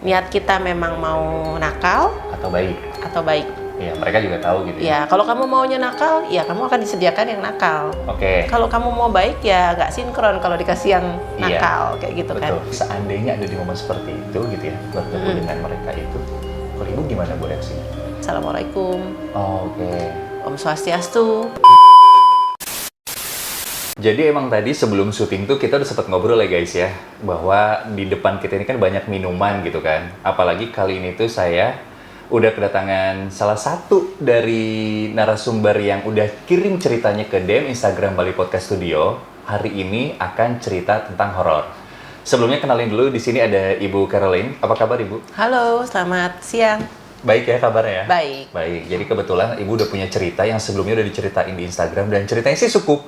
niat kita memang mau nakal Atau baik. atau baik. Iya, mereka juga tahu gitu Ya, kalau kamu maunya nakal, ya kamu akan disediakan yang nakal. Oke. Kalau kamu mau baik, ya nggak sinkron kalau dikasih yang Iya, nakal, kayak gitu kan. betul. Seandainya ada di momen seperti itu gitu ya, bertemu dengan mereka itu, kalau ibu gimana bu reaksinya? Assalamualaikum, Oke. Om Swastiastu. Jadi emang tadi sebelum syuting tuh kita udah sempat ngobrol ya guys ya, bahwa di depan kita ini kan banyak minuman gitu kan. Apalagi kali ini tuh saya udah kedatangan salah satu dari narasumber yang udah kirim ceritanya ke DM Instagram Bali Podcast Studio. Hari ini akan cerita tentang horor. Sebelumnya kenalin dulu, di sini ada Ibu Caroline. Apa kabar Ibu? Halo, selamat siang. Baik ya kabarnya ya? Baik. Baik, jadi kebetulan Ibu udah punya cerita yang sebelumnya udah diceritain di Instagram, dan ceritanya sih cukup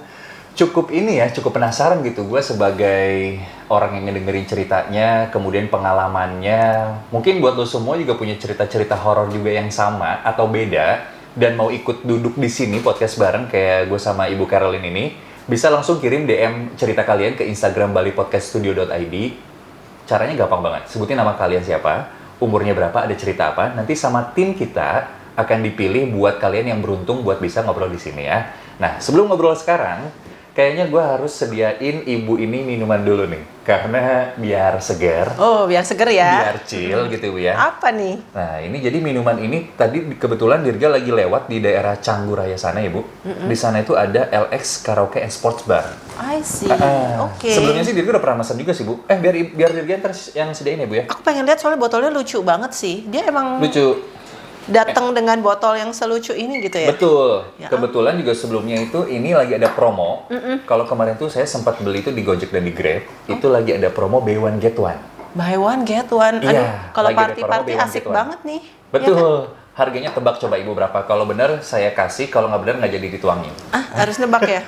ini ya, cukup penasaran gitu. Gue sebagai orang yang ngedengerin ceritanya, kemudian pengalamannya, mungkin buat lo semua juga punya cerita-cerita horor juga yang sama atau beda, dan mau ikut duduk di sini podcast bareng kayak gue sama Ibu Caroline ini, bisa langsung kirim DM cerita kalian ke Instagram balipodcaststudio.id. Caranya gampang banget. Sebutin nama kalian siapa, umurnya berapa, ada cerita apa, nanti sama tim kita akan dipilih buat kalian yang beruntung buat bisa ngobrol di sini ya. Nah, sebelum ngobrol sekarang, kayaknya gue harus sediain ibu ini minuman dulu nih, karena biar segar, Oh, biar seger ya. biar chill gitu Bu ya. Apa nih? Nah, ini jadi minuman ini tadi kebetulan Dirga lagi lewat di daerah Canggu-Raya sana ya Bu. Di sana itu ada LX Karaoke and Sports Bar. I see. Oke. Sebelumnya sih Dirga udah pernah pesan juga sih Bu. Biar Dirga ntar yang sediain ya Bu ya. Aku pengen lihat soalnya botolnya lucu banget sih. Dia emang Lucu. datang dengan botol yang selucu ini gitu ya? Betul. Ya Kebetulan juga sebelumnya itu ini lagi ada promo. Kalau kemarin tuh saya sempat beli itu di Gojek dan di Grab. Itu lagi ada promo Buy One Get One. Buy one get one. Aduh, Iya, kalau lagi ada promo party-party buy one asik get one. banget nih. Betul. Ya kan? Harganya tebak coba Ibu berapa? Kalau benar saya kasih, kalau nggak benar nggak jadi dituangin. Harus nebak ya?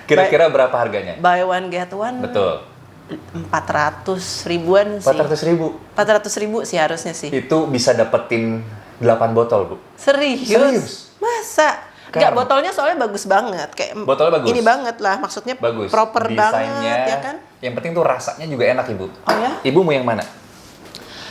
Kira-kira berapa harganya? Buy one get one. Betul. 400 ribuan sih. 400.000. 400 ribu sih harusnya sih. Itu bisa dapetin 8 botol, Bu. Serius? Serius? Masa? Enggak, Karena- botolnya soalnya bagus banget. Kayak Botolnya bagus? Ini banget lah, maksudnya Bagus. proper Desainnya, banget ya kan? Yang penting tuh rasanya juga enak, Ibu. Oh ya? Ibu mau yang mana?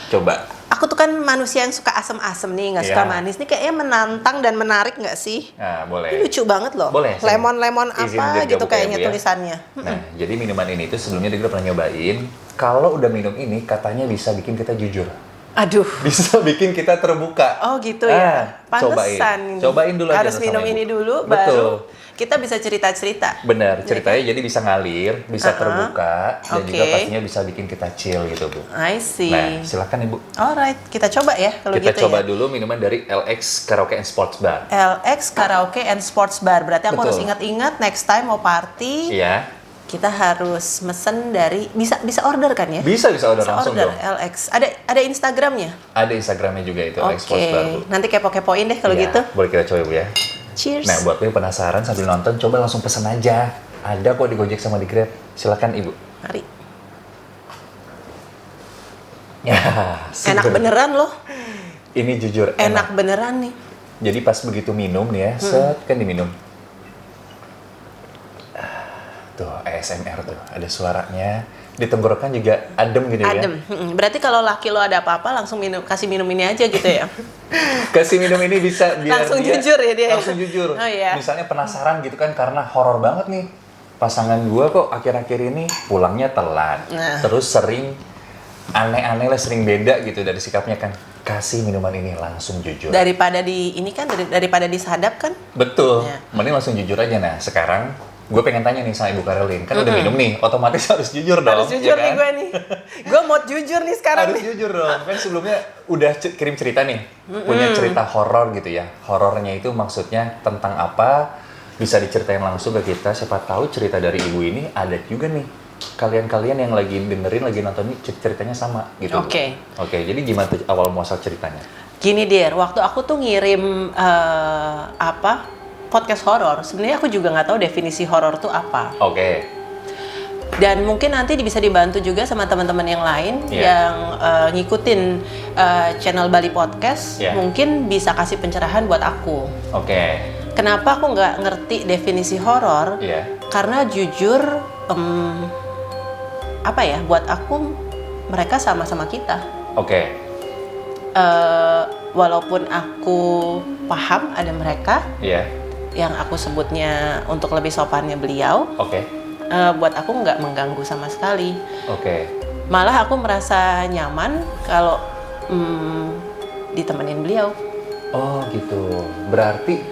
Coba. Aku tuh kan manusia yang suka asem-asem nih, nggak suka Iya. manis. Nih kayaknya menantang dan menarik nggak sih? Nah, boleh. Ini lucu banget loh. Boleh, sini. Lemon-lemon Izin apa Dirga gitu buka ya, kayaknya Bu, ya. tulisannya. Nah, jadi minuman ini tuh sebelumnya Dirga pernah nyobain. Kalau udah minum ini, katanya bisa bikin kita jujur. Aduh. Bisa bikin kita terbuka. Oh gitu ya. Cobain. Pantesan. Cobain dulu aja Harus sama minum Ibu. ini dulu, Betul. baru kita bisa cerita-cerita. Benar, ceritanya jadi bisa ngalir, bisa terbuka, dan Oke. juga pastinya bisa bikin kita chill gitu, Bu. I see. Nah, silakan Ibu. Alright, kita coba ya kalau Kita gitu coba ya. dulu minuman dari LX Karaoke and Sports Bar. LX Karaoke and Sports Bar. Berarti aku Betul. harus ingat-ingat next time mau party, Iya. kita harus mesen dari bisa order kan ya? Bisa order Bisa langsung order dong. LX. Ada Instagramnya? Ada Instagramnya juga itu LX Oke. Sports Bar, Bu. Nanti kepo-kepoin deh kalau Iya, gitu. boleh kita coba, Bu ya. Cheers. Nah, buat lo yang penasaran sambil nonton, coba langsung pesen aja. Ada kok di Gojek sama di Grab. Silakan Ibu. Mari. Ya, Enak seger. beneran loh. Ini jujur Enak beneran nih. Jadi pas begitu minum nih ya, set kan diminum. Tuh ASMR tuh, ada suaranya. Di tenggorokan juga adem gitu ya. Adem. Berarti kalau laki lo ada apa-apa langsung kasih minum ini aja gitu ya. Kasih minum ini bisa biar Langsung dia jujur ya dia. Langsung jujur. Oh, iya. Misalnya penasaran gitu kan, karena horor banget nih. Pasangan gua kok akhir-akhir ini pulangnya telat. Nah. Terus sering aneh-aneh lah, sering beda gitu dari sikapnya kan. Kasih minuman ini langsung jujur. Daripada daripada disadap kan? Betul. Ya. Mending langsung jujur aja. Nah, sekarang gue pengen tanya nih sama Ibu Caroline. Kan udah minum nih, otomatis harus jujur dong. Harus jujur ya nih kan? gue nih. Gue mau jujur nih sekarang Harus nih. jujur dong. Kan sebelumnya udah kirim cerita nih. Punya cerita horor gitu ya. Horornya itu maksudnya tentang apa? Bisa diceritain langsung ke kita. Siapa tahu cerita dari Ibu ini ada juga nih. Kalian-kalian yang lagi dengerin, lagi nonton ini ceritanya sama gitu. Bu. Oke. Oke, jadi gimana tuh awal muasal ceritanya? Gini Dir, waktu aku tuh ngirim podcast horor, sebenarnya aku juga nggak tahu definisi horor tuh apa. Oke. Dan mungkin nanti bisa dibantu juga sama teman-teman yang lain Iya. yang ngikutin channel Bali Podcast, Iya. mungkin bisa kasih pencerahan buat aku. Oke. Kenapa aku nggak ngerti definisi horor? Iya. Karena jujur, buat aku mereka sama-sama kita. Oke. Walaupun aku paham ada mereka Iya. yang aku sebutnya untuk lebih sopannya beliau, Oke. buat aku nggak mengganggu sama sekali. Oke. Malah aku merasa nyaman kalau ditemenin beliau. Oh gitu. Berarti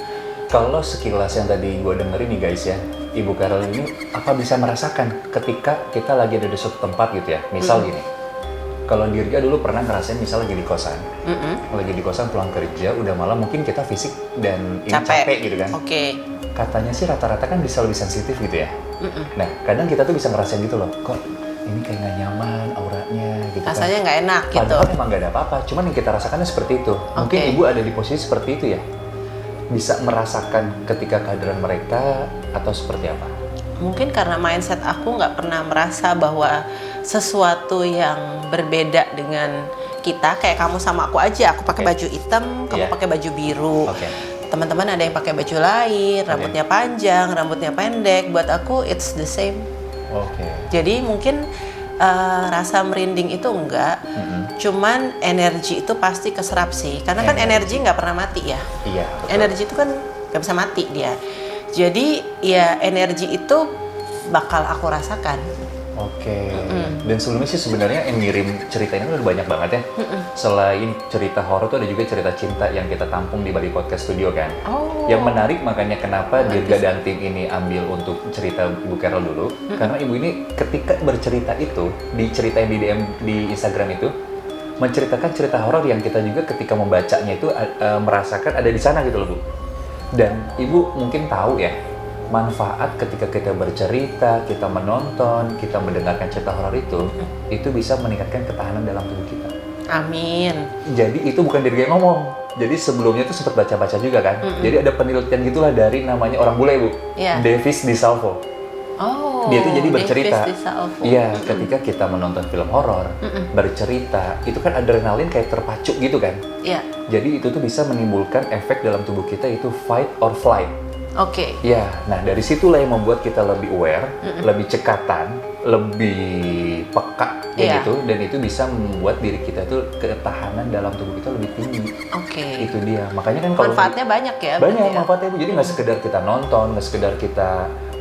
kalau sekilas yang tadi gue dengerin nih guys ya, Ibu Carol ini apa bisa merasakan ketika kita lagi ada di suatu tempat gitu ya. Misal gini, kalau Dirga dulu pernah ngerasain misal lagi di kosan, lagi di kosan pulang kerja udah malam mungkin kita fisik dan ini capek gitu kan. Oke. Katanya sih rata-rata kan bisa lebih sensitif gitu ya. Nah kadang kita tuh bisa ngerasain gitu loh, kok ini kayak nggak nyaman auranya gitu kan. Rasanya nggak enak gitu. Padahal emang nggak ada apa-apa, cuman yang kita rasakannya seperti itu. Mungkin Oke. ibu ada di posisi seperti itu ya, bisa merasakan ketika kehadiran mereka atau seperti apa? Mungkin karena mindset aku nggak pernah merasa bahwa sesuatu yang berbeda dengan kita, kayak kamu sama aku aja, aku pakai Oke. baju hitam, kamu Iya. pakai baju biru. Oke. Teman-teman ada yang pakai baju lain, rambutnya panjang, rambutnya pendek. Buat aku it's the same. Oke. Jadi mungkin rasa merinding itu enggak, cuman energi itu pasti keserap sih. Karena kan energi nggak pernah mati ya. Iya. Betul. Energi itu kan nggak bisa mati dia. Jadi ya energi itu bakal aku rasakan. Oke. Dan sebelumnya sih sebenarnya yang ngirim cerita ini udah banyak banget ya. Selain cerita horor tuh ada juga cerita cinta yang kita tampung di Bali Podcast Studio kan. Oh. Yang menarik makanya kenapa Dirga dan tim ini ambil untuk cerita Ibu Carol dulu. Karena ibu ini ketika bercerita itu, di cerita yang di DM di Instagram itu, menceritakan cerita horor yang kita juga ketika membacanya itu merasakan ada di sana gitu loh Bu. Dan ibu mungkin tahu ya, manfaat ketika kita bercerita, kita menonton, kita mendengarkan cerita horor itu bisa meningkatkan ketahanan dalam tubuh kita. Amin. Jadi itu bukan Dirga yang ngomong. Jadi sebelumnya tuh sempat baca-baca juga kan. Jadi ada penelitian gitulah dari namanya orang bule Bu, Iya. Davis DiSalvo. Oh. Dia tuh jadi bercerita. Davis DiSalvo. Iya, ketika kita menonton film horor, bercerita, itu kan adrenalin kayak terpacu gitu kan. Iya. Jadi itu tuh bisa menimbulkan efek dalam tubuh kita itu fight or flight. Oke. Ya, nah dari situlah yang membuat kita lebih aware, lebih cekatan, lebih peka kayak Iya. gitu, dan itu bisa membuat diri kita tuh ketahanan dalam tubuh kita lebih tinggi. Oke. Itu dia. Makanya kan kalau Manfaatnya banyak ya. banyak berarti ya? manfaatnya Bu. Jadi nggak sekedar kita nonton, nggak sekedar kita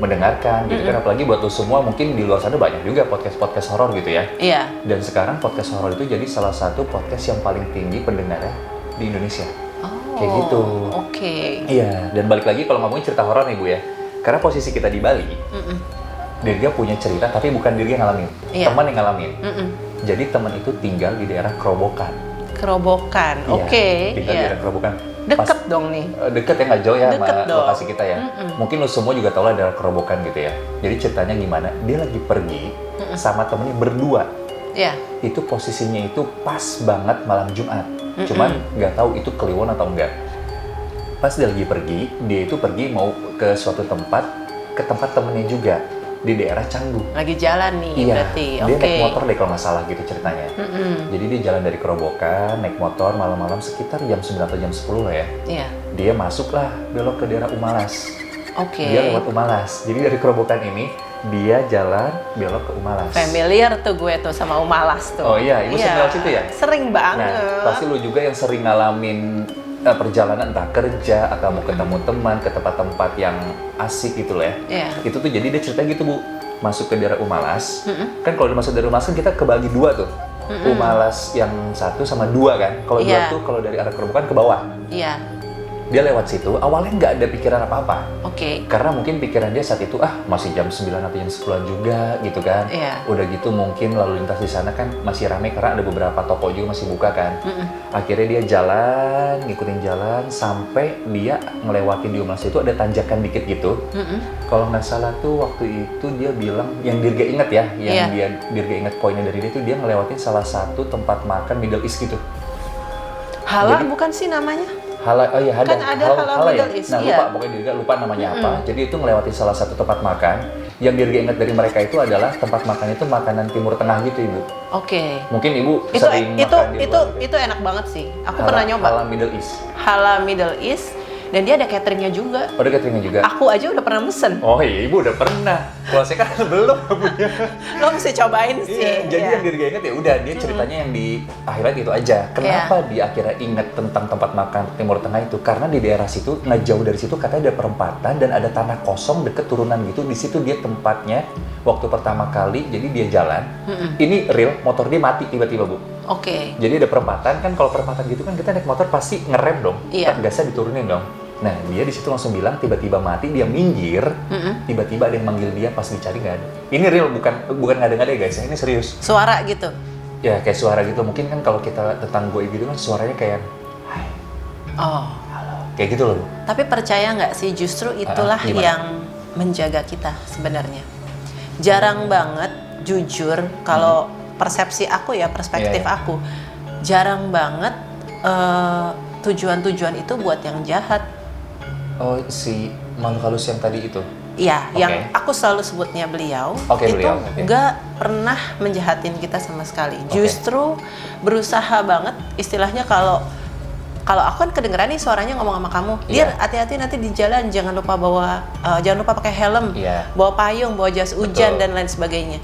mendengarkan gitu kan. Apalagi buat lo semua mungkin di luar sana banyak juga podcast horor gitu ya. Iya. Dan sekarang podcast horor itu jadi salah satu podcast yang paling tinggi pendengarnya di Indonesia. Oh. Kayak gitu. Oke. Iya, dan balik lagi kalau ngomongin cerita horor nih Bu ya. Karena posisi kita di Bali, Dirga punya cerita tapi bukan Dirga yang ngalamin, Iya. teman yang ngalamin. Jadi teman itu tinggal di daerah Kerobokan. Kerobokan. Iya, Oke. tinggal di Iya. daerah Kerobokan. Deket dong nih. Deket ya, nggak jauh ya Deket sama dong. lokasi kita ya. Mungkin lo semua juga tahu lah daerah Kerobokan gitu ya. Jadi ceritanya gimana? Dia lagi pergi sama temennya berdua. Iya. Itu posisinya itu pas banget malam Jumat. Cuman nggak tahu itu kliwon atau enggak. Pas dia lagi pergi, dia itu pergi mau ke suatu tempat, ke tempat temennya juga di daerah Canggu. Lagi jalan nih berarti. dia Oke. naik motor deh kalau nggak salah gitu ceritanya. Jadi dia jalan dari Kerobokan, naik motor malam-malam sekitar jam 9 atau jam 10 lah ya. Iya. Dia masuklah belok ke daerah Umalas. Oke. Dia lewat Umalas. Jadi dari Kerobokan ini dia jalan belok ke Umalas. Familiar tuh gue tuh sama Umalas tuh. Oh iya, Ibu sering lewat situ ya? Sering banget. Nah, pasti lu juga yang sering ngalamin perjalanan entah kerja atau mau ketemu teman ke tempat-tempat yang asik gitu loh ya. Iya. Itu tuh jadi dia cerita gitu Bu, masuk ke daerah Umalas. Kan kalau masuk dari Umalas kan kita kebagi dua tuh. Umalas yang 1 sama 2 kan. Kalau Iya. 2 tuh kalau dari arah Kerobokan ke bawah. Iya. Dia lewat situ, awalnya nggak ada pikiran apa-apa. Oke. Karena mungkin pikiran dia saat itu, masih jam 9 atau jam 10 juga gitu kan. Iya. Udah gitu mungkin lalu lintas di sana kan masih ramai karena ada beberapa toko juga masih buka kan. Akhirnya dia jalan, ngikutin jalan, sampai dia ngelewatin di Umalas itu ada tanjakan dikit gitu. Kalau nggak salah tuh waktu itu dia bilang, yang Dirga inget ya, yang Dirga inget poinnya dari dia tuh dia ngelewatin salah satu tempat makan Middle East gitu. Halal Jadi- bukan sih namanya? Oh iya, Kan ada halal Middle East, Nah, iya. lupa, pokoknya Dirga lupa namanya apa. Jadi itu melewati salah satu tempat makan. Yang Dirga ingat dari mereka itu adalah tempat makan itu makanan Timur Tengah gitu, Ibu. Oke. Mungkin Ibu Itu sering makan di luar gitu. itu enak banget sih. Aku pernah nyoba. Halal Middle East. Halal Middle East Dan dia ada cateringnya juga. Oh, ada cateringnya juga. Aku aja udah pernah mesen. Oh iya, ibu udah pernah. Kalau saya kan belum punya. Lo mesti cobain sih. Iya, jadi yang Dirga inget ya udah dia ceritanya yang di highlight itu aja. Kenapa dia akhirnya inget tentang tempat makan Timur Tengah itu? Karena di daerah situ, nggak jauh dari situ katanya ada perempatan dan ada tanah kosong deket turunan gitu. Di situ dia tempatnya waktu pertama kali. Jadi dia jalan. Ini real, motor dia mati tiba-tiba, Bu. Oke. Jadi ada perempatan kan, kalau perempatan gitu kan kita naik motor pasti ngerem dong, Iya. gasnya diturunin dong. Nah dia di situ langsung bilang tiba-tiba mati, dia minggir, tiba-tiba ada yang manggil dia pas dicari nggak ada. Ini real, bukan ngada-ngada ya guys, ini serius. Suara gitu. Ya kayak suara gitu, mungkin kan kalau kita tetangga gitu kan suaranya kayak, hai, Oh. halo, kayak gitu loh. Bu. Tapi percaya nggak sih justru itulah Gimana? yang menjaga kita sebenarnya. Jarang banget, jujur, kalau persepsi aku ya, perspektif Iya. aku, jarang banget tujuan-tujuan itu buat yang jahat. Oh si makhluk halus yang tadi itu. Iya, Oke. yang aku selalu sebutnya beliau, Oke, itu beliau, oke. nggak pernah menjahatin kita sama sekali. Justru berusaha banget, istilahnya kalau aku kan kedengeran nih suaranya ngomong sama kamu, Iya. Dir, hati-hati nanti di jalan, jangan lupa jangan lupa pakai helm, Iya. bawa payung, bawa jas hujan Betul. dan lain sebagainya.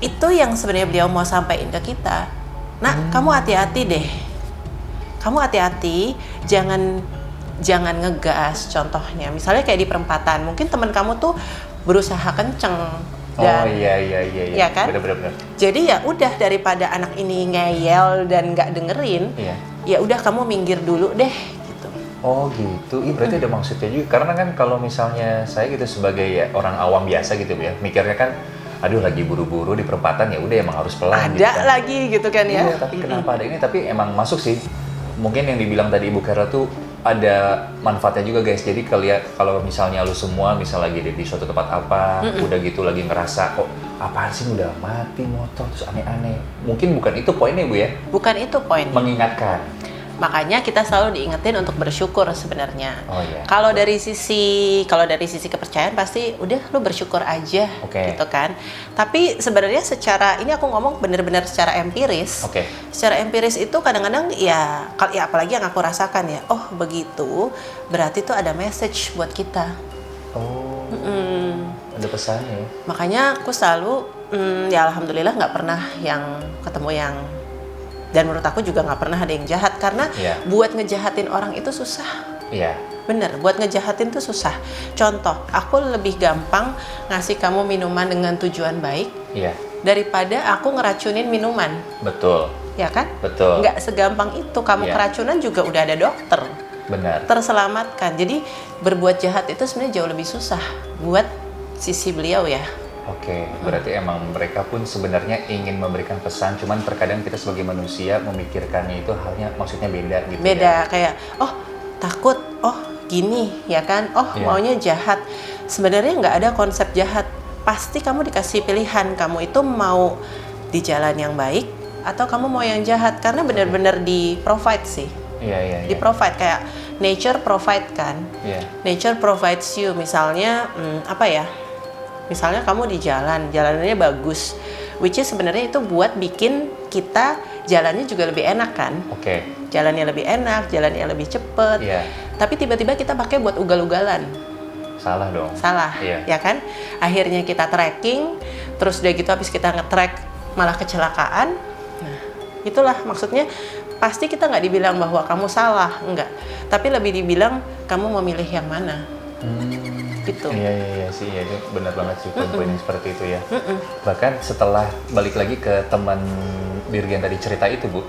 Itu yang sebenarnya beliau mau sampaikan ke kita. Nah, kamu hati-hati deh. Kamu hati-hati, jangan ngegas. Contohnya, misalnya kayak di perempatan, mungkin teman kamu tuh berusaha kenceng dan Oh iya. Iya kan? Bener. jadi ya udah, daripada anak ini ngeyel dan nggak dengerin, Iya. ya udah kamu minggir dulu deh gitu. Oh gitu, berarti ada maksudnya juga. Karena kan kalau misalnya saya gitu sebagai ya, orang awam biasa gitu ya, mikirnya kan, aduh lagi buru-buru di perempatan ya udah emang harus pelan. gitu Ada kan. lagi gitu kan ya. Iya, tapi kenapa ada ini? Tapi emang masuk sih. Mungkin yang dibilang tadi Ibu Kera tuh ada manfaatnya juga guys. Jadi kalau misalnya lu semua misal lagi di suatu tempat apa, udah gitu lagi ngerasa kok apaan sih udah mati motor terus aneh-aneh. Mungkin bukan itu poinnya Bu ya. Bukan itu poinnya. Mengingatkan. Makanya kita selalu diingetin untuk bersyukur sebenarnya. Oh iya. Kalau dari sisi kepercayaan pasti udah lu bersyukur aja, Oke. gitu kan. Tapi sebenarnya ini aku ngomong benar-benar secara empiris. Oke. Secara empiris itu kadang-kadang ya apalagi yang aku rasakan ya, oh begitu, berarti tuh ada message buat kita. Oh. Ada pesannya ya. Makanya aku selalu ya alhamdulillah nggak pernah yang ketemu yang, dan menurut aku juga nggak pernah ada yang jahat, karena Iya. buat ngejahatin orang itu susah. Iya. Bener, buat ngejahatin tuh susah. Contoh, aku lebih gampang ngasih kamu minuman dengan tujuan baik Iya. daripada aku ngeracunin minuman, Betul. ya kan? Betul. Nggak segampang itu. Kamu Iya. keracunan juga udah ada dokter, Benar. terselamatkan. Jadi berbuat jahat itu sebenarnya jauh lebih susah buat sisi beliau ya. Oke, berarti emang mereka pun sebenarnya ingin memberikan pesan, cuman terkadang kita sebagai manusia memikirkannya itu halnya maksudnya beda gitu. Beda, Ya. kayak oh takut, oh gini ya kan, oh Iya. maunya jahat. Sebenarnya nggak ada konsep jahat. Pasti kamu dikasih pilihan, kamu itu mau di jalan yang baik atau kamu mau yang jahat, karena benar-benar di provide sih. Iya. Di provide, kayak nature provide kan. Iya. Nature provides you, misalnya apa ya? Misalnya kamu di jalannya bagus, which is sebenarnya itu buat bikin kita jalannya juga lebih enak kan. Oke. Jalannya lebih enak, jalannya lebih cepet. Iya. Tapi tiba-tiba kita pakai buat ugal-ugalan. Salah dong. Salah, Iya. ya kan? Akhirnya kita tracking, terus udah gitu habis kita nge-track malah kecelakaan. Nah, itulah maksudnya, pasti kita nggak dibilang bahwa kamu salah, enggak. Tapi lebih dibilang kamu memilih yang mana. Gitu. Iya sih, itu benar banget sih poin-poin yang seperti itu ya. Bahkan setelah balik lagi ke teman Dirgen tadi cerita itu Bu,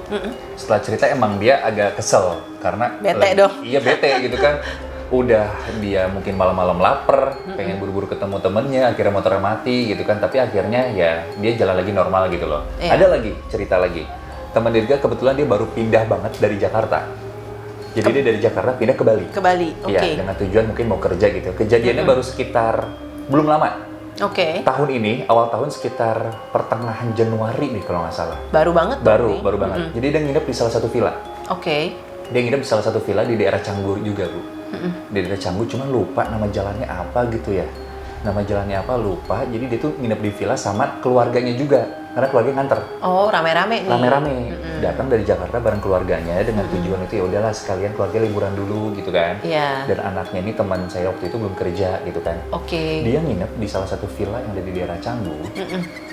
setelah cerita emang dia agak kesel karena Bete dong. Iya bete gitu kan. Udah dia mungkin malam-malam lapar, pengen buru-buru ketemu temennya, akhirnya motornya mati gitu kan. Tapi akhirnya ya dia jalan lagi normal gitu loh. Iya. Ada lagi cerita lagi. Teman Dirga kebetulan dia baru pindah banget dari Jakarta. Jadi dia dari Jakarta pindah ke Bali. Ke Bali, oke. Iya, dengan tujuan mungkin mau kerja gitu. Kejadiannya baru sekitar belum lama. Oke. Tahun ini, awal tahun sekitar pertengahan Januari nih kalau nggak salah. Baru banget tuh nih. Baru banget. Jadi dia nginep di salah satu villa. Oke. Dia nginep di salah satu villa di daerah Canggu juga, Bu. Di daerah Canggu, cuman lupa nama jalannya apa gitu ya. Nama jalannya apa lupa. Jadi dia tuh nginep di villa sama keluarganya juga. Karena keluarga nganter. Oh, rame-rame nih. Rame-rame. Datang dari Jakarta bareng keluarganya dengan tujuan itu ya udahlah sekalian keluarga liburan dulu gitu kan. Iya. Dan anaknya ini teman saya waktu itu belum kerja gitu kan. Oke. Dia nginep di salah satu villa yang ada di daerah Canggu.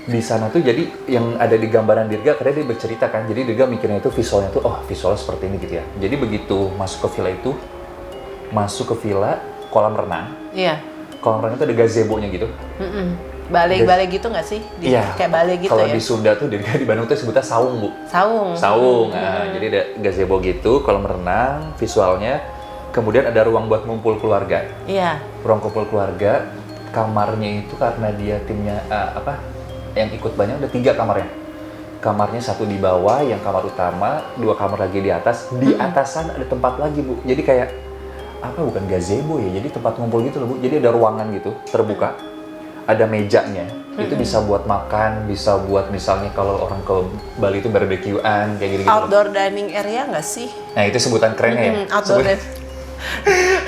Di sana tuh jadi yang ada di gambaran Dirga, karena dia bercerita kan. Jadi Dirga mikirnya itu visualnya tuh, oh visualnya seperti ini gitu ya. Jadi begitu masuk ke villa itu, masuk ke villa kolam renang. Iya. Kolam renang itu ada gazebo-nya gitu. Balai gitu nggak sih? Iya. Kayak balai gitu Kalau ya? di Sunda tuh, di Bandung tuh sebutnya saung, Bu. Saung. Saung. Nah, jadi ada gazebo gitu, kolam renang, visualnya. Kemudian ada ruang buat ngumpul keluarga. Iya. Ruang kumpul keluarga, kamarnya itu karena dia timnya yang ikut banyak ada 3 kamarnya. Kamarnya 1 di bawah, yang kamar utama, 2 kamar lagi di atas. Di atasan ada tempat lagi, Bu. Jadi kayak bukan gazebo ya, jadi tempat ngumpul gitu loh, Bu. Jadi ada ruangan gitu terbuka, ada mejanya, itu bisa buat makan, bisa buat misalnya kalau orang ke Bali itu barbekyuan kayak gitu. Outdoor dining area nggak sih? Nah itu sebutan kerennya ya.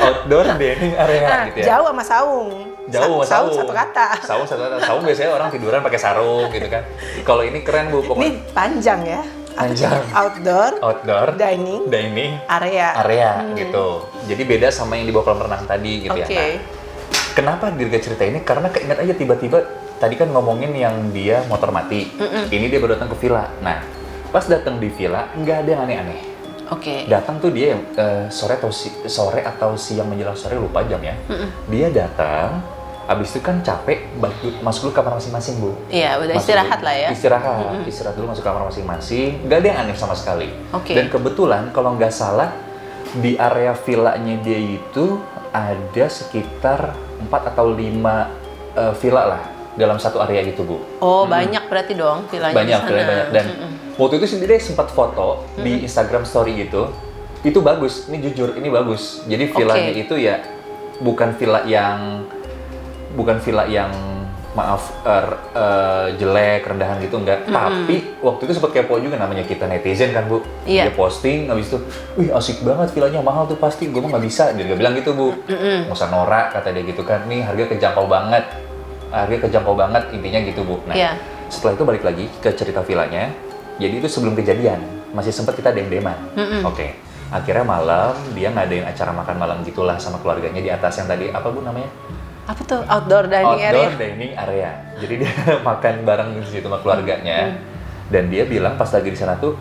Outdoor dining area gitu ya. Jauh sama saung. Jauh sama saung. Satu kata. Saung satu kata. Saung biasanya orang tiduran pakai sarung gitu kan. Kalau ini keren, Bu, pokoknya. Ini panjang ya. Panjang. Outdoor dining area. Gitu. Jadi beda sama yang di bawah kolam renang tadi gitu ya. Nah, kenapa Dirga cerita ini? Karena keinget aja tiba-tiba tadi kan ngomongin yang dia motor mati. Ini dia baru datang ke villa. Nah, pas datang di villa nggak ada yang aneh-aneh. Datang tuh dia yang sore atau siang menjelang sore, lupa jam ya. Dia datang, abis itu kan capek, masuk dulu kamar masing-masing, Bu. Iya, udah istirahat lah ya. Istirahat dulu, masuk kamar masing-masing. Nggak ada yang aneh sama sekali. Dan kebetulan kalau nggak salah di area villanya dia itu ada sekitar 4 atau 5 villa lah dalam satu area gitu, Bu. Oh, banyak berarti dong villanya di sana. Banyak. Dan waktu itu sendiri sempat foto di Instagram story gitu. Itu bagus, ini jujur, ini bagus. Jadi villanya itu ya bukan villa yang maaf jelek, rendahan gitu, enggak. Tapi waktu itu sempat kepo juga, namanya kita netizen kan, Bu. Dia posting, habis itu, wih asik banget, villanya mahal tuh pasti, gue mah nggak bisa. Dia bilang gitu, Bu. Nggak usah norak, kata dia gitu kan. Nih harga kejangkau banget. Intinya gitu, Bu. Nah, setelah itu balik lagi ke cerita villanya. Jadi itu sebelum kejadian, masih sempat kita dem-deman. Akhirnya malam, dia ngadain acara makan malam gitulah sama keluarganya di atas yang tadi, apa, Bu, namanya? Apa tuh? Outdoor dining area. Jadi dia makan bareng di situ sama keluarganya. Dan dia bilang pas lagi di sana tuh,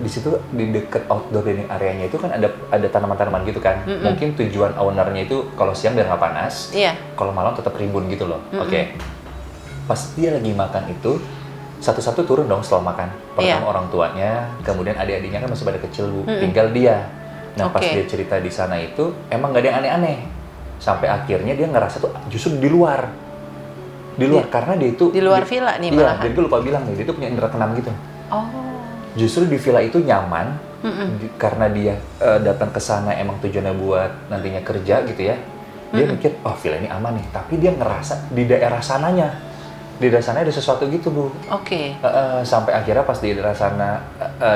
di situ di dekat outdoor dining areanya itu kan ada tanaman-tanaman gitu kan. Mungkin tujuan ownernya itu kalau siang biar nggak panas, kalau malam tetap rimbun gitu loh. Pas dia lagi makan itu, satu-satu turun dong setelah makan. Pertama orang tuanya, kemudian adik-adiknya kan masih pada kecil, Bu. Tinggal dia. Nah pas dia cerita di sana itu emang nggak ada yang aneh-aneh. Sampai akhirnya dia ngerasa tuh justru di luar karena dia itu di luar villa nih malahan. Dia lupa bilang nih, dia tuh punya indera keenam gitu. Justru di villa itu nyaman karena dia datang ke sana emang tujuannya buat nantinya kerja gitu ya. Dia mikir, oh villa ini aman nih, tapi dia ngerasa di daerah sananya ada sesuatu gitu, Bu. Sampai akhirnya pas di daerah sana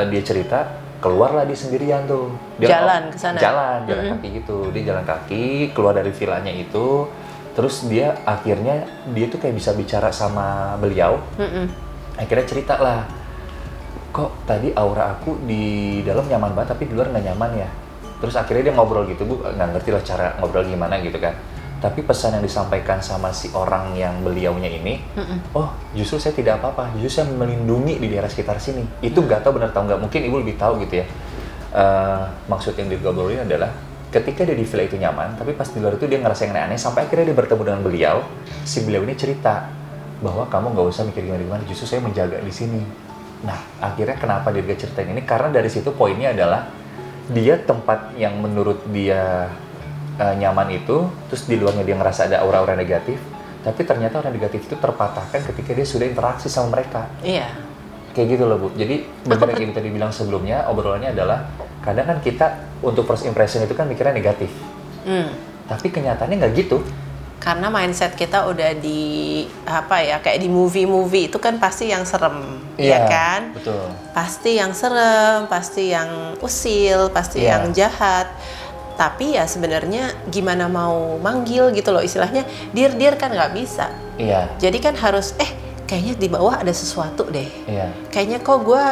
dia cerita, keluarlah dia sendirian tuh. Dia jalan ke sana. Jalan kaki gitu. Dia jalan kaki keluar dari villanya itu. Terus dia akhirnya tuh kayak bisa bicara sama beliau. Akhirnya cerita lah, kok tadi aura aku di dalam nyaman banget tapi di luar nggak nyaman ya. Terus akhirnya dia ngobrol gitu, Bu, nggak ngerti lah cara ngobrol gimana gitu kan. Tapi pesan yang disampaikan sama si orang yang beliaunya ini, oh justru saya tidak apa-apa, justru saya melindungi di daerah sekitar sini. Itu nggak tahu benar atau nggak, mungkin Ibu lebih tahu gitu ya. Maksud yang digobrolin adalah ketika dia di villa itu nyaman, tapi pas di luar itu dia ngerasa yang aneh-aneh, sampai akhirnya dia bertemu dengan beliau. Si beliau ini cerita bahwa kamu nggak usah mikir gimana-gimana, justru saya menjaga di sini. Nah, akhirnya kenapa dia ceritain ini? Karena dari situ poinnya adalah dia tempat yang menurut dia nyaman itu, terus di luarnya dia ngerasa ada aura-aura negatif, tapi ternyata aura negatif itu terpatahkan ketika dia sudah interaksi sama mereka. Kayak gitu loh, Bu. Jadi benar yang Ibu tadi bilang sebelumnya, obrolannya adalah kadang kan kita untuk first impression itu kan mikirnya negatif. Tapi kenyataannya nggak gitu. Karena mindset kita udah kayak di movie itu kan pasti yang serem, ya kan? Betul. Pasti yang serem, pasti yang usil, pasti yang jahat. Tapi ya sebenarnya gimana mau manggil gitu loh, istilahnya dir kan nggak bisa. Iya. Jadi kan harus kayaknya di bawah ada sesuatu deh. Iya. Kayaknya kok gue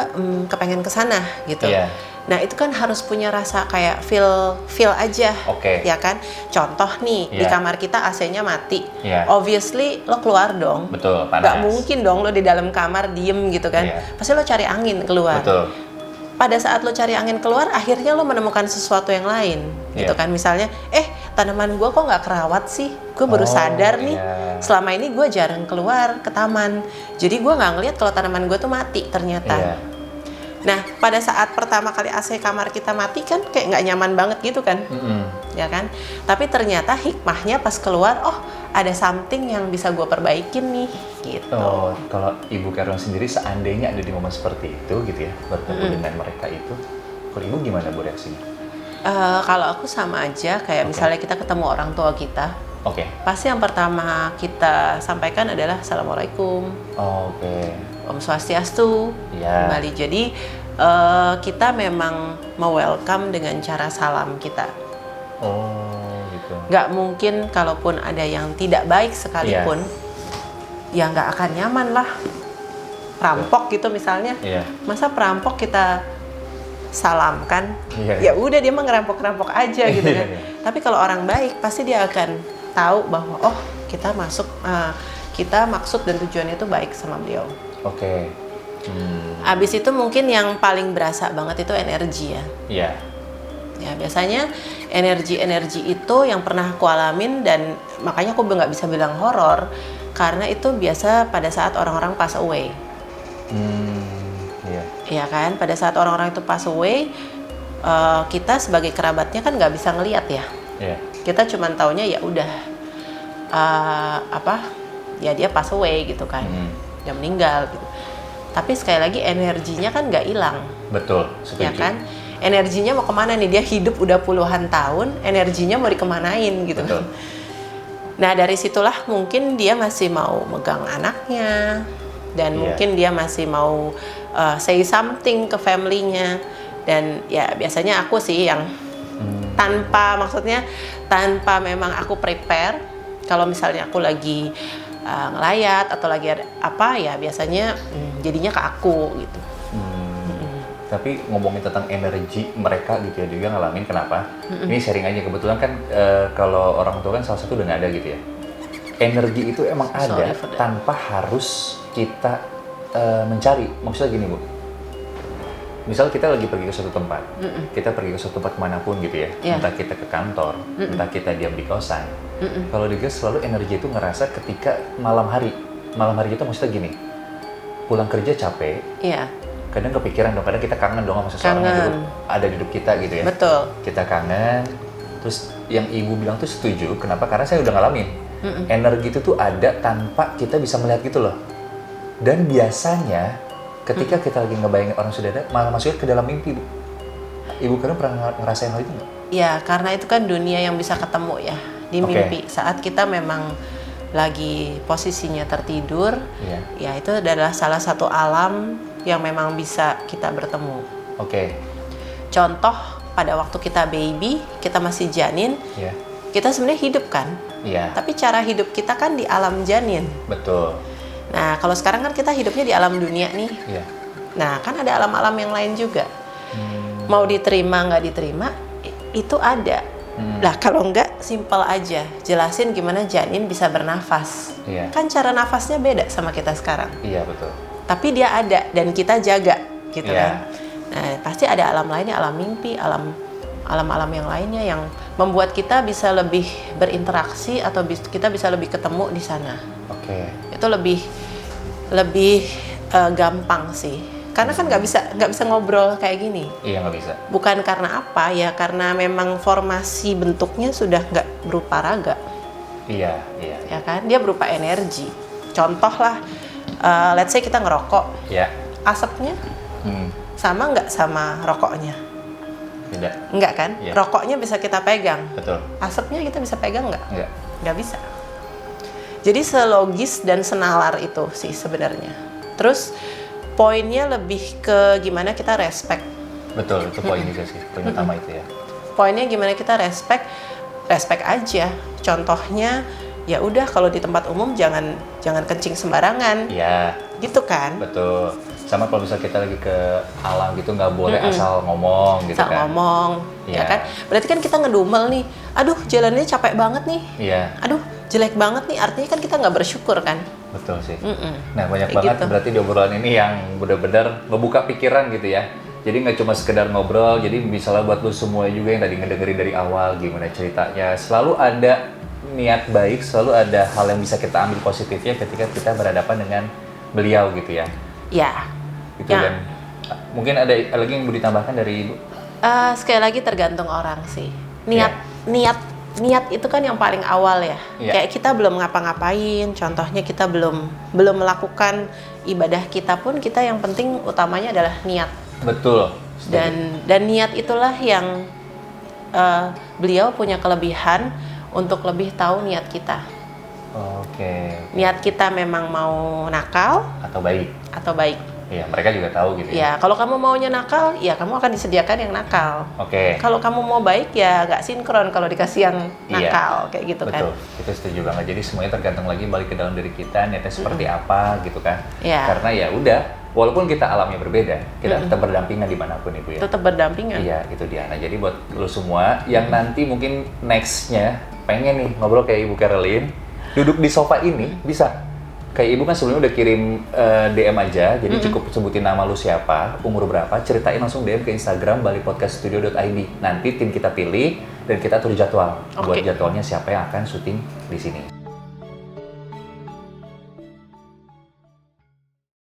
kepengen kesana gitu. Iya. Nah itu kan harus punya rasa kayak feel aja, Oke. ya kan? Contoh nih di Iya. kamar kita AC-nya mati, Iya. Obviously lo keluar dong. Betul, panas. Gak mungkin dong lo di dalam kamar diem gitu kan? Iya. Pasti lo cari angin keluar. Betul. Pada saat lo cari angin keluar, akhirnya lo menemukan sesuatu yang lain, gitu Iya. kan? Misalnya, tanaman gue kok nggak kerawat sih? Gue baru Oh, sadar nih, iya. selama ini gue jarang keluar ke taman. Jadi gue nggak ngeliat kalau tanaman gue tuh mati ternyata. Iya. Nah, pada saat pertama kali AC kamar kita mati kan kayak nggak nyaman banget gitu kan, ya kan? Tapi ternyata hikmahnya pas keluar, ada something yang bisa gue perbaikin nih, gitu. Oh, kalau Ibu Carol sendiri seandainya ada di momen seperti itu gitu ya, bertemu dengan mereka itu, kalau Ibu gimana Bu reaksinya? Kalau aku sama aja, kayak misalnya kita ketemu orang tua kita, Oke. pasti yang pertama kita sampaikan adalah Assalamualaikum, Oke. Om Swastiastu, Iya. kembali. Jadi kita memang welcome dengan cara salam kita. Oh, gitu. Nggak mungkin kalaupun ada yang tidak baik sekalipun, ya nggak akan nyaman lah. Perampok gitu misalnya, Iya. masa perampok kita salamkan? Iya. Ya udah dia mah ngerampok-ngerampok aja gitu kan. Iya. Tapi kalau orang baik pasti dia akan tahu bahwa kita kita maksud dan tujuannya itu baik sama beliau. Oke. Abis itu mungkin yang paling berasa banget itu energi ya. Iya. Ya biasanya energi itu yang pernah aku alamin, dan makanya aku nggak bisa bilang horor karena itu biasa pada saat orang-orang pass away. Iya. Iya kan, pada saat orang-orang itu pass away, kita sebagai kerabatnya kan nggak bisa ngelihat ya. Iya. Kita cuman taunya ya udah ya dia pass away gitu kan, dia meninggal gitu. Tapi sekali lagi energinya kan nggak hilang. Betul, setuju. Ya kan, energinya mau kemana nih? Dia hidup udah puluhan tahun, energinya mau dikemanain gitu. Betul. Nah dari situlah mungkin dia masih mau megang anaknya, dan mungkin dia masih mau say something ke family-nya. Dan ya biasanya aku sih yang tanpa memang aku prepare, kalau misalnya aku lagi ngelayat atau lagi ada apa ya, biasanya jadinya ke aku gitu. Tapi ngomongin tentang energi mereka gitu ya, juga ngalamin kenapa? Ini sharing aja, kebetulan kan kalau orang tua kan salah satu udah nggak ada gitu ya. Energi itu emang ada tanpa harus kita mencari. Maksudnya gini Bu, misal kita lagi pergi ke suatu tempat, kita pergi ke suatu tempat manapun gitu ya, entah kita ke kantor, entah kita diam di kosan. Kalau di gas selalu energi itu ngerasa ketika malam hari itu maksudnya gini, pulang kerja capek, kadang kepikiran dong, kadang kita kangen dong sama seseorang yang dulu ada di hidup kita gitu ya. Betul. Kita kangen, terus yang Ibu bilang tuh setuju, kenapa? Karena saya udah ngalamin, energi itu tuh ada tanpa kita bisa melihat gitu loh. Dan biasanya ketika kita lagi ngebayangin orang sudah ada, malah masuknya ke dalam mimpi, Bu. Ibu kadang pernah ngerasain hal itu nggak? Ya, karena itu kan dunia yang bisa ketemu ya, di mimpi. Saat kita memang lagi posisinya tertidur, ya itu adalah salah satu alam yang memang bisa kita bertemu. Contoh, pada waktu kita baby, kita masih janin, kita sebenarnya hidup kan? Tapi cara hidup kita kan di alam janin. Betul. Nah, kalau sekarang kan kita hidupnya di alam dunia nih. Nah, kan ada alam-alam yang lain juga. Mau diterima nggak diterima, itu ada. Lah, kalau nggak, simpel aja. Jelasin gimana janin bisa bernafas. Kan cara nafasnya beda sama kita sekarang. Iya, betul. Tapi dia ada, dan kita jaga, gitu kan. Nah, pasti ada alam lainnya, alam mimpi, alam-alam yang lainnya yang membuat kita bisa lebih berinteraksi atau kita bisa lebih ketemu di sana. Itu lebih gampang sih, karena kan nggak bisa ngobrol kayak gini. Iya, nggak bisa. Bukan karena apa ya, karena memang formasi bentuknya sudah nggak berupa raga. Iya. Ya kan, dia berupa energi. Contoh lah, let's say kita ngerokok, asapnya sama nggak sama rokoknya? Tidak. Nggak kan? Rokoknya bisa kita pegang. Betul. Asapnya kita bisa pegang nggak? Nggak. Nggak bisa. Jadi selogis dan senalar itu sih sebenarnya. Terus poinnya lebih ke gimana kita respect. Betul, itu poin juga sih, poin utama itu ya. Poinnya gimana kita respect aja. Contohnya ya udah kalau di tempat umum jangan kencing sembarangan. Iya. Gitu kan? Betul. Sama kalau misalnya kita lagi ke alam gitu nggak boleh asal ngomong gitu Asal kan. ngomong, ya Iya. kan? Berarti kan kita ngedumel nih. Aduh, jalannya capek banget nih. Iya. Aduh, jelek banget nih. Artinya kan kita nggak bersyukur kan? Betul sih. Mm-mm. Nah, banyak Kayak banget gitu. berarti di obrolan ini yang benar-benar ngebuka pikiran gitu ya. Jadi nggak cuma sekedar ngobrol, jadi misalnya buat lu semua juga yang tadi ngedengerin dari awal gimana ceritanya, selalu ada niat baik, selalu ada hal yang bisa kita ambil positifnya ketika kita berhadapan dengan beliau gitu ya. Ya. Gitu Ya. dan mungkin ada lagi yang mau ditambahkan dari Ibu? Sekali lagi tergantung orang sih. Niat itu kan yang paling awal ya. Iya. Kayak kita belum ngapa-ngapain, contohnya kita belum melakukan ibadah kita pun, kita yang penting utamanya adalah niat. Betul. Setuju. Dan niat itulah yang beliau punya kelebihan untuk lebih tahu niat kita. Oke. Niat kita memang mau nakal Atau baik. atau baik. Iya, mereka juga tahu gitu ya. Ya, kalau kamu maunya nakal, ya kamu akan disediakan yang nakal. Oke. Kalau kamu mau baik, ya nggak sinkron kalau dikasih yang Iya. nakal, kayak gitu kan. Betul, kita setuju banget. Jadi semuanya tergantung lagi balik ke dalam diri kita, niatnya seperti apa gitu kan. Iya. Karena ya udah, walaupun kita alamnya berbeda, kita tetap berdampingan dimanapun Ibu ya. Tetap berdampingan. Iya, itu dia. Nah, jadi buat lo semua yang nanti mungkin next-nya pengen nih ngobrol kayak Ibu Carolyn, duduk di sofa ini bisa. Kayak Ibu kan sebelumnya udah kirim DM aja, jadi cukup sebutin nama lu siapa, umur berapa, ceritain langsung DM ke Instagram balipodcaststudio.id. Nanti tim kita pilih dan kita atur jadwal. Buat Oke. jadwalnya siapa yang akan syuting di sini.